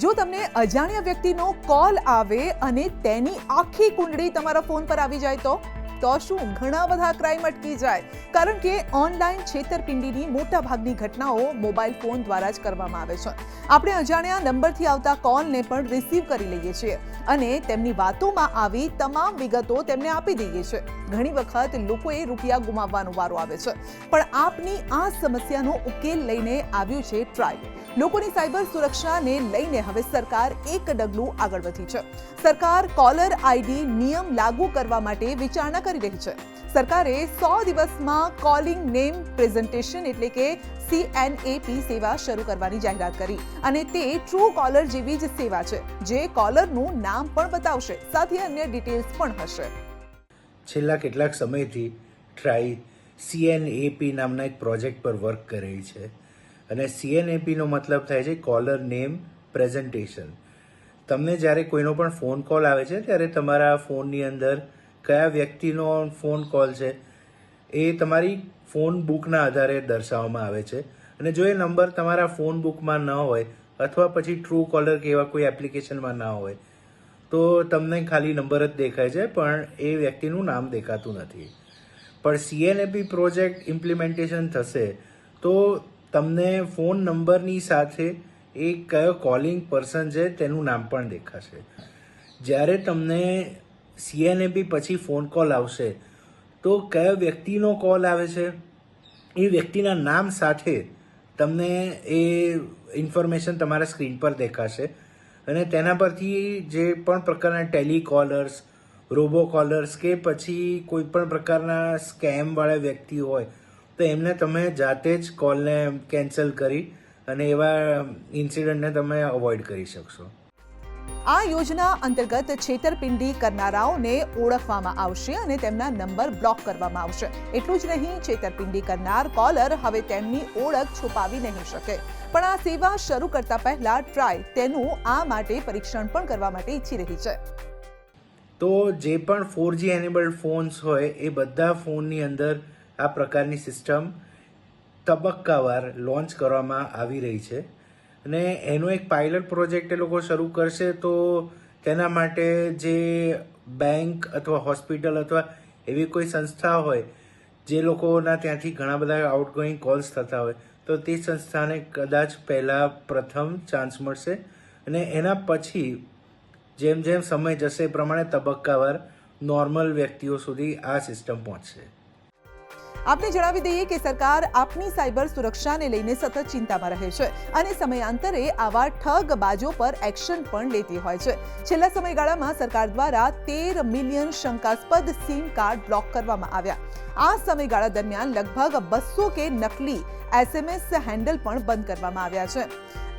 જો તમને અજાણ્યા વ્યક્તિનો કોલ આવે અને તેની આખી કુંડળી તમારા ફોન પર આવી જાય તો શું ઘણા બધા ક્રાઇમ અટકી જાય? કારણ કે ઓનલાઈન છેતરપિંડીની મોટા ભાગની ઘટનાઓ મોબાઈલ ફોન દ્વારા જ કરવામાં આવે છે. આપણે અજાણ્યા નંબરથી આવતા કોલને પણ રિસીવ કરી લઈએ છીએ અને તેમની વાતોમાં આવી તમામ વિગતો તેમને આપી દઈએ છીએ. ઘણી વખત લોકોએ રૂપિયા ગુમાવવાનો વારો આવે છે. પણ આપની આ સમસ્યાનો ઉકેલ લઈને આવ્યું છે ટ્રાય. લોકોની સાયબર સુરક્ષાને લઈને હવે સરકાર એક ડગલું આગળ વધી છે. સરકાર કોલર આઈડી નિયમ લાગુ કરવા માટે વિચારણા કરી રહી છે. સરકારે 100 દિવસમાં કોલિંગ નેમ પ્રેઝન્ટેશન એટલે કે CNAP સેવા શરૂ કરવાની જાહેરાત કરી અને તે ટ્રુ કોલર જેવી જ સેવા છે, જે કોલરનું નામ પણ બતાવશે, સાથે અન્ય ડિટેલ્સ પણ હશે. છેલ્લા કેટલાક સમયથી ટ્રાય CNAP નામના એક પ્રોજેક્ટ પર વર્ક કરી રહી છે અને CNAPનો મતલબ થાય છે કોલર નેમ પ્રેઝન્ટેશન. તમને જ્યારે કોઈનો પણ ફોન કોલ આવે છે ત્યારે તમારા ફોનની અંદર કયા વ્યક્તિનો ફોન કોલ છે એ તમારી ફોન બુકના આધારે દર્શાવવામાં આવે છે અને જો એ નંબર તમારા ફોન બુકમાં ન હોય અથવા પછી ટ્રુ કોલર કે એવા કોઈ એપ્લિકેશનમાં ના હોય તો તમને ખાલી નંબર જ દેખાય છે પણ એ વ્યક્તિનું નામ દેખાતું નથી. પણ CNAP પ્રોજેક્ટ ઇમ્પ્લિમેન્ટેશન થશે તો તમને ફોન નંબરની સાથે એ કયો કોલિંગ પર્સન છે તેનું નામ પણ દેખાશે. જ્યારે તમને CNAP પછી ફોન કોલ આવશે તો કયો વ્યક્તિનો કોલ આવે છે એ વ્યક્તિના નામ સાથે તમને એ ઇન્ફોર્મેશન તમારા સ્ક્રીન પર દેખાશે અને તેના પરથી જે પણ પ્રકારના ટેલિકોલર્સ, રોબો કોલર્સ કે પછી કોઈ પણ પ્રકારના સ્કેમવાળા વ્યક્તિ હોય તો એમને તમે જાતે જ કોલને કેન્સલ કરી અને એવા ઇન્સિડન્ટને તમે અવોઇડ કરી શકશો. આ યોજના અંતર્ગત છેતરપિંડી કરનારાઓને ઓળખવામાં આવશે અને તેમના નંબર બ્લોક કરવામાં આવશે. એટલું જ નહીં, છેતરપિંડી કરનાર કોલર હવે તેમની ઓળખ છુપાવી નહીં શકે. પણ આ સેવા શરૂ કરતા પહેલા ટ્રાય તેનું આ માટે પરીક્ષણ પણ કરવા માટે ઈચ્છી રહી છે. તો જે પણ 4G એનેબલ્ડ ફોન્સ હોય એ બધા ફોનની અંદર આ પ્રકારની સિસ્ટમ તબક્કાવાર લોન્ચ કરવામાં આવી રહી છે અને એનો એક પાયલટ પ્રોજેક્ટ એ લોકો શરૂ કરશે તો તેના માટે જે બેંક અથવા હોસ્પિટલ અથવા એવી કોઈ સંસ્થા હોય જે લોકોના ત્યાંથી ઘણા બધા આઉટગોઈંગ કોલ્સ થતા હોય તો તે સંસ્થાને કદાચ પહેલાં પ્રથમ ચાન્સ મળશે અને એના પછી જેમ જેમ સમય જશે એ પ્રમાણે તબક્કાવાર નોર્મલ વ્યક્તિઓ સુધી આ સિસ્ટમ પહોંચશે. આપને જણાવી દઈએ કે સરકાર આપની સાયબર સુરક્ષાને લઈને સતત ચિંતામાં રહે છે અને સમયાંતરે આવા ઠગબાજો પર એક્શન પણ લેતી હોય છે. છેલ્લા સમયગાળામાં સરકાર દ્વારા 13 મિલિયન શંકાસ્પદ સિમ કાર્ડ બ્લોક કરવામાં આવ્યા. આ સમયગાળા દરમિયાન લગભગ 200 કે નકલી SMS હેન્ડલ પણ બંધ કરવામાં આવ્યા છે.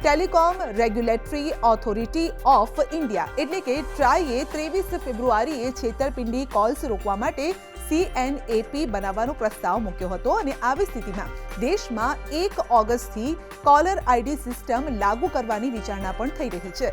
Telecom regulatory authority of India એટલે કે ટ્રાઈએ 23 ફેબ્રુઆરીએ છેતરપિંડી કોલ્સ રોકવા માટે CNAP બનાવવાનો પ્રસ્તાવ મૂક્યો હતો અને આવી સ્થિતિમાં દેશમાં 1 ઓગસ્ટથી કોલર આઈડી સિસ્ટમ લાગુ કરવાની વિચારણા પણ થઈ રહી છે.